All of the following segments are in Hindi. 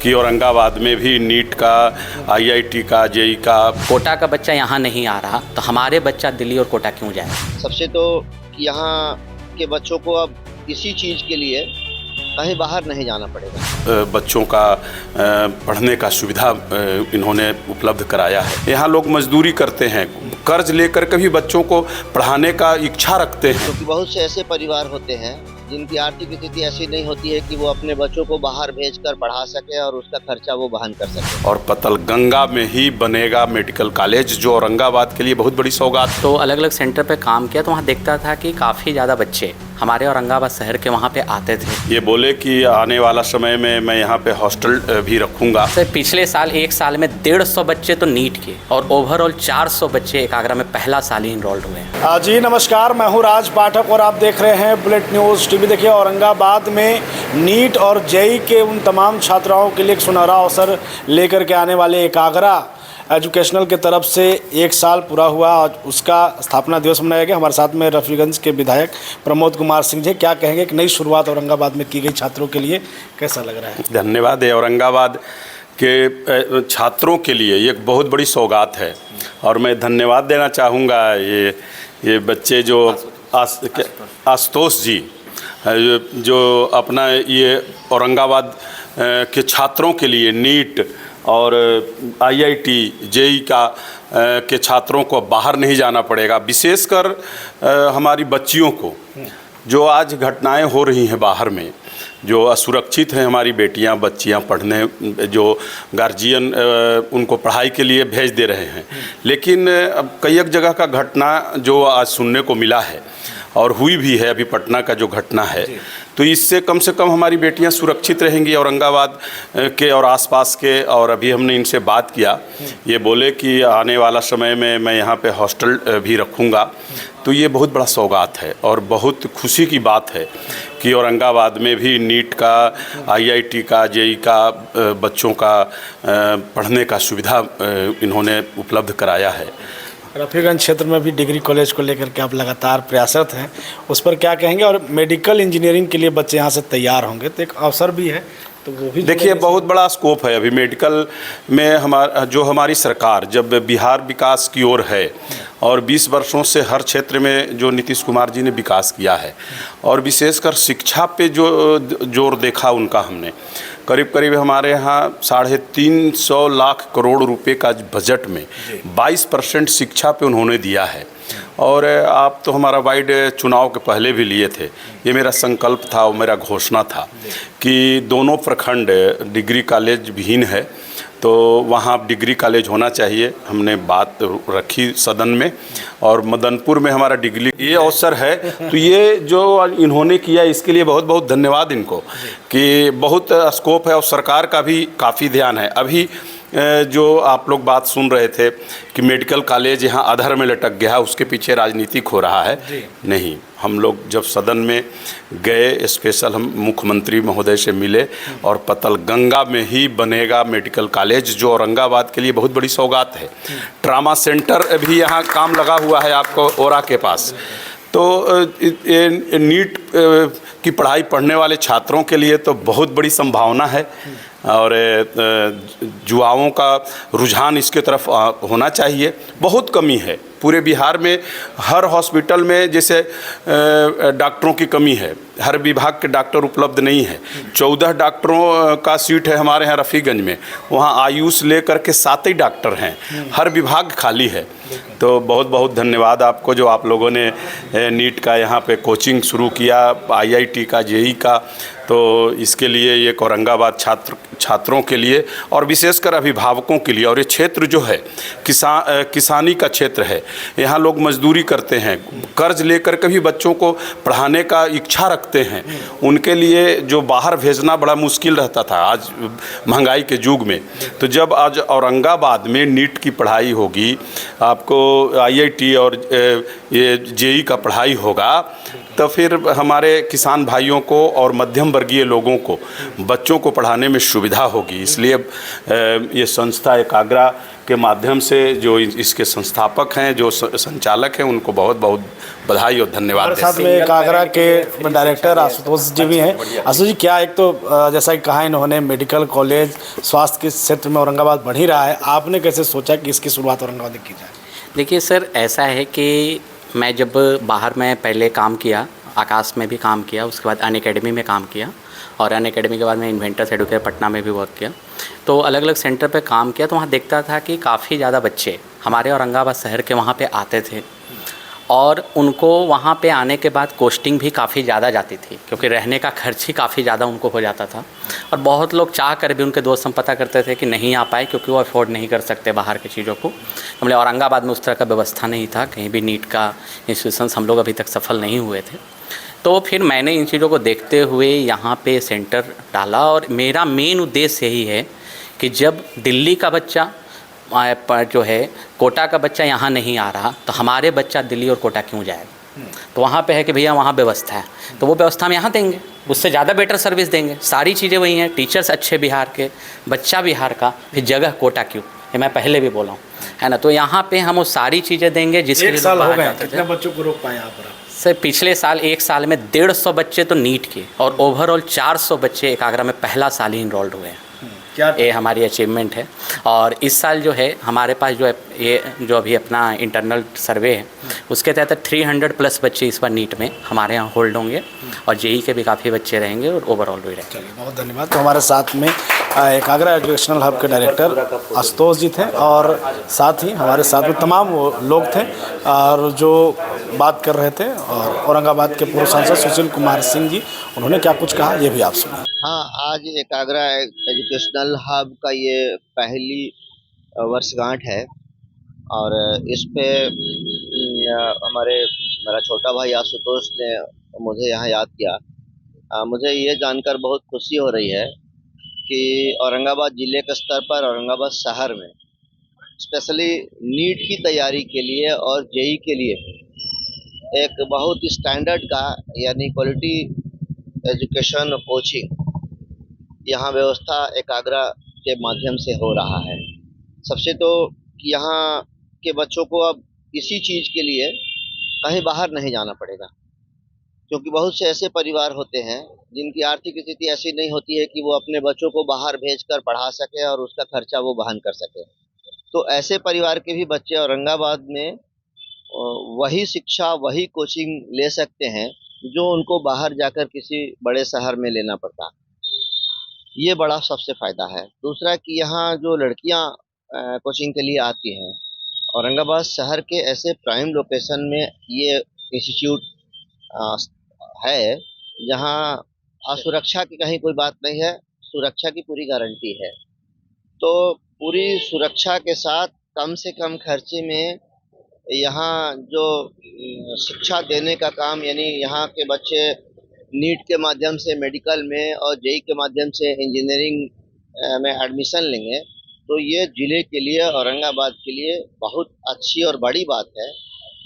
कि औरंगाबाद में भी नीट का, आईआईटी का, जेई का। कोटा का बच्चा यहाँ नहीं आ रहा तो हमारे बच्चा दिल्ली और कोटा क्यों जाए? सबसे तो यहाँ के बच्चों को अब इसी चीज़ के लिए कहीं बाहर नहीं जाना पड़ेगा। बच्चों का पढ़ने का सुविधा इन्होंने उपलब्ध कराया है। यहाँ लोग मजदूरी करते हैं, कर्ज लेकर के भी बच्चों को पढ़ाने का इच्छा रखते हैं। क्योंकि बहुत से ऐसे परिवार होते हैं जिनकी आर्थिक स्थिति ऐसी नहीं होती है कि वो अपने बच्चों को बाहर भेजकर पढ़ा सके और उसका खर्चा वो वहन कर सके। और पतलगंगा में ही बनेगा मेडिकल कॉलेज, जो औरंगाबाद के लिए बहुत बड़ी सौगात। तो अलग अलग सेंटर पे काम किया तो वहाँ देखता था कि काफ़ी ज़्यादा बच्चे हमारे औरंगाबाद शहर के वहाँ पे आते थे। ये बोले कि आने वाला समय में मैं यहाँ पे हॉस्टल भी रखूँगा। सर पिछले साल एक साल में 150 बच्चे तो नीट के और ओवरऑल 400 बच्चे एकाग्रा में पहला साल ही इनरोल्ड हुए हैं। जी नमस्कार, मैं हूँ राज पाठक और आप देख रहे हैं बुलेट न्यूज़ टीवी। देखिए, औरंगाबाद में नीट और जेई के उन तमाम छात्राओं के लिए एक सुनहरा अवसर लेकर के आने वाले एकाग्रा एजुकेशनल के तरफ से एक साल पूरा हुआ और उसका स्थापना दिवस मनाया गया। हमारे साथ में रफीगंज के विधायक प्रमोद कुमार सिंह जी, क्या कहेंगे एक नई शुरुआत औरंगाबाद में की गई छात्रों के लिए, कैसा लग रहा है? धन्यवाद है। औरंगाबाद के छात्रों के लिए ये एक बहुत बड़ी सौगात है और मैं धन्यवाद देना चाहूँगा ये बच्चे जो आशुतोष जी जो अपना ये औरंगाबाद के छात्रों के लिए नीट और आईआईटी, जेई का के छात्रों को बाहर नहीं जाना पड़ेगा। विशेषकर हमारी बच्चियों को, जो आज घटनाएं हो रही हैं बाहर में, जो असुरक्षित हैं हमारी बेटियां, बच्चियां पढ़ने, जो गार्जियन उनको पढ़ाई के लिए भेज दे रहे हैं, लेकिन अब कई एक जगह का घटना जो आज सुनने को मिला है और हुई भी है, अभी पटना का जो घटना है, तो इससे कम से कम हमारी बेटियां सुरक्षित रहेंगी औरंगाबाद के और आसपास के। और अभी हमने इनसे बात किया, ये बोले कि आने वाला समय में मैं यहाँ पे हॉस्टल भी रखूँगा। तो ये बहुत बड़ा सौगात है और बहुत खुशी की बात है कि औरंगाबाद में भी नीट का, आईआईटी का, जेई का बच्चों का पढ़ने का सुविधा इन्होंने उपलब्ध कराया है। रफीगंज क्षेत्र में भी डिग्री कॉलेज को लेकर के आप लगातार प्रयासरत हैं, उस पर क्या कहेंगे? और मेडिकल इंजीनियरिंग के लिए बच्चे यहाँ से तैयार होंगे तो एक अवसर भी है, तो वो भी देखिए बहुत बड़ा स्कोप है अभी मेडिकल में। हमारी सरकार जब बिहार विकास की ओर है और 20 वर्षों से हर क्षेत्र में जो नीतीश कुमार जी ने विकास किया है और विशेषकर शिक्षा पे जो जोर देखा उनका, हमने करीब करीब हमारे यहाँ 350 लाख करोड़ रुपए का बजट में 22% शिक्षा पे उन्होंने दिया है। और आप तो हमारा वाइड चुनाव के पहले भी लिए थे, ये मेरा संकल्प था और मेरा घोषणा था कि दोनों प्रखंड डिग्री कॉलेज विहीन है तो वहाँ डिग्री कॉलेज होना चाहिए। हमने बात रखी सदन में और मदनपुर में हमारा डिग्री, ये अवसर है। तो ये जो इन्होंने किया इसके लिए बहुत बहुत धन्यवाद इनको, कि बहुत स्कोप है और सरकार का भी काफ़ी ध्यान है। अभी जो आप लोग बात सुन रहे थे कि मेडिकल कॉलेज यहाँ अधर में लटक गया, उसके पीछे राजनीतिक हो रहा है, नहीं। हम लोग जब सदन में गए, स्पेशल हम मुख्यमंत्री महोदय से मिले और पतलगंगा में ही बनेगा मेडिकल कॉलेज, जो औरंगाबाद के लिए बहुत बड़ी सौगात है। ट्रामा सेंटर भी यहाँ काम लगा हुआ है आपको ओरा के पास। तो नीट की पढ़ाई पढ़ने वाले छात्रों के लिए तो बहुत बड़ी संभावना है और युवाओं का रुझान इसके तरफ होना चाहिए। बहुत कमी है पूरे बिहार में, हर हॉस्पिटल में जैसे डॉक्टरों की कमी है, हर विभाग के डॉक्टर उपलब्ध नहीं है। 14 डॉक्टरों का सीट है हमारे यहाँ रफीगंज में, वहाँ आयुष लेकर के 7 ही डॉक्टर हैं, हर विभाग खाली है। तो बहुत बहुत धन्यवाद आपको जो आप लोगों ने नीट का यहाँ पे कोचिंग शुरू किया, आईआईटी का, जेई का। तो इसके लिए ये औरंगाबाद छात्रों के लिए और विशेषकर अभिभावकों के लिए, और ये क्षेत्र जो है किसानी का क्षेत्र है, यहाँ लोग मजदूरी करते हैं, कर्ज लेकर के भी बच्चों को पढ़ाने का इच्छा रखते हैं, उनके लिए जो बाहर भेजना बड़ा मुश्किल रहता था आज महंगाई के युग में। तो जब आज औरंगाबाद में नीट की पढ़ाई होगी, आपको आईआईटी और ये जेई का पढ़ाई होगा, तो फिर हमारे किसान भाइयों को और मध्यम वर्गीय लोगों को, बच्चों को पढ़ाने में सुविधा होगी। इसलिए ये संस्था एकाग्रा के माध्यम से जो इसके संस्थापक हैं, जो संचालक हैं, उनको बहुत बहुत बधाई और धन्यवाद हमारे साथ में एकाग्रा के डायरेक्टर आशुतोष जी भी हैं। आशुतोष जी, क्या एक तो जैसा कि कहा इन्होंने, मेडिकल कॉलेज स्वास्थ्य के क्षेत्र में औरंगाबाद बढ़ ही रहा है, आपने कैसे सोचा कि इसकी शुरुआत औरंगाबाद में की जाए? देखिए सर, ऐसा है कि मैं जब बाहर में पहले काम किया, आकाश में भी काम किया, उसके बाद अनअकैडमी में काम किया, और अनअकैडमी के बाद मैं इन्वेंटर्स एडुकेयर पटना में भी वर्क किया। तो अलग अलग सेंटर पे काम किया, तो वहाँ देखता था कि काफ़ी ज़्यादा बच्चे हमारे औरंगाबाद शहर के वहाँ पे आते थे, और उनको वहाँ पे आने के बाद कॉस्टिंग भी काफ़ी ज़्यादा जाती थी, क्योंकि रहने का खर्च ही काफ़ी ज़्यादा उनको हो जाता था। और बहुत लोग चाह कर भी, उनके दोस्त हम पता करते थे कि नहीं आ पाए, क्योंकि वो अफोर्ड नहीं कर सकते बाहर की चीज़ों को। मतलब औरंगाबाद में उस तरह का व्यवस्था नहीं था, कहीं भी नीट का इंस्टीट्यूशंस हम लोग अभी तक सफल नहीं हुए थे। तो फिर मैंने इन चीज़ों को देखते हुए यहाँ पे सेंटर डाला, और मेरा मेन उद्देश्य यही है कि जब दिल्ली का बच्चा जो है, कोटा का बच्चा यहाँ नहीं आ रहा, तो हमारे बच्चा दिल्ली और कोटा क्यों जाएगा? तो वहाँ पे है कि भैया वहाँ व्यवस्था है, तो वो व्यवस्था हम यहाँ देंगे, उससे ज़्यादा बेटर सर्विस देंगे। सारी चीज़ें वही हैं, टीचर्स अच्छे बिहार के, बच्चा बिहार का, फिर जगह कोटा क्यों? ये मैं पहले भी बोला हूँ, है ना। तो यहाँ पे हम वो सारी चीज़ें देंगे जिसके लिए साल हो गए, कितने बच्चों को रोक पाए यहाँ पर? सर पिछले साल, एक साल में 150 बच्चे तो नीट के, और ओवरऑल 400 बच्चे एकाग्रा में पहला साल ही इनरोल्ड हुए हैं। क्या ये हमारी अचीवमेंट है। और इस साल जो है हमारे पास जो है, ये जो अभी अपना इंटरनल सर्वे है, उसके तहत 300+ बच्चे इस बार नीट में हमारे यहाँ होल्ड होंगे, और जेई के भी काफ़ी बच्चे रहेंगे, और ओवरऑल भी रहेंगे। चलिए, बहुत धन्यवाद। तो हमारे साथ में एकाग्रा एजुकेशनल हब के डायरेक्टर आशुतोष जी थे, और साथ ही हमारे साथ में तमाम वो लोग थे और जो बात कर रहे थे। और औरंगाबाद के पूर्व सांसद सुशील कुमार सिंह जी, उन्होंने क्या कुछ कहा, ये भी आप सुनिए। हाँ, आज एकाग्रा एजुकेशनल हब का ये पहली वर्षगांठ है, और इस पे मेरा छोटा भाई आशुतोष ने मुझे यहाँ याद किया। मुझे ये जानकर बहुत खुशी हो रही है कि औरंगाबाद ज़िले के स्तर पर, औरंगाबाद शहर में स्पेशली नीट की तैयारी के लिए और जेई के लिए एक बहुत ही स्टैंडर्ड का, यानी क्वालिटी एजुकेशन कोचिंग यहाँ व्यवस्था एकाग्रा के माध्यम से हो रहा है। सबसे तो यहाँ के बच्चों को अब इसी चीज़ के लिए कहीं बाहर नहीं जाना पड़ेगा, क्योंकि बहुत से ऐसे परिवार होते हैं जिनकी आर्थिक स्थिति ऐसी नहीं होती है कि वो अपने बच्चों को बाहर भेजकर पढ़ा सके और उसका खर्चा वो वहन कर सके। तो ऐसे परिवार के भी बच्चे औरंगाबाद में वही शिक्षा, वही कोचिंग ले सकते हैं जो उनको बाहर जाकर किसी बड़े शहर में लेना पड़ता। ये बड़ा सबसे फ़ायदा है। दूसरा कि यहाँ जो लड़कियाँ कोचिंग के लिए आती हैं, औरंगाबाद शहर के ऐसे प्राइम लोकेशन में ये इंस्टीट्यूट है जहाँ असुरक्षा की कहीं कोई बात नहीं है, सुरक्षा की पूरी गारंटी है। तो पूरी सुरक्षा के साथ कम से कम खर्चे में यहाँ जो शिक्षा देने का काम, यानी यहाँ के बच्चे नीट के माध्यम से मेडिकल में और जेई के माध्यम से इंजीनियरिंग में एडमिशन लेंगे, तो ये ज़िले के लिए, औरंगाबाद के लिए बहुत अच्छी और बड़ी बात है,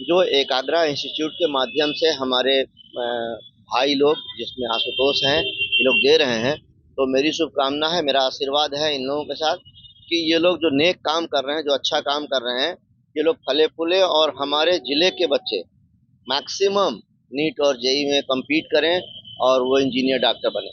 जो एकाग्रा इंस्टीट्यूट के माध्यम से हमारे भाई लोग, जिसमें आशुतोष हैं, ये लोग दे रहे हैं। तो मेरी शुभकामना है, मेरा आशीर्वाद है इन लोगों के साथ कि ये लोग जो नेक काम कर रहे हैं, जो अच्छा काम कर रहे हैं, ये लोग फले फूले और हमारे ज़िले के बच्चे मैक्सिमम नीट और जेई में कम्पीट करें और वो इंजीनियर, डॉक्टर बने।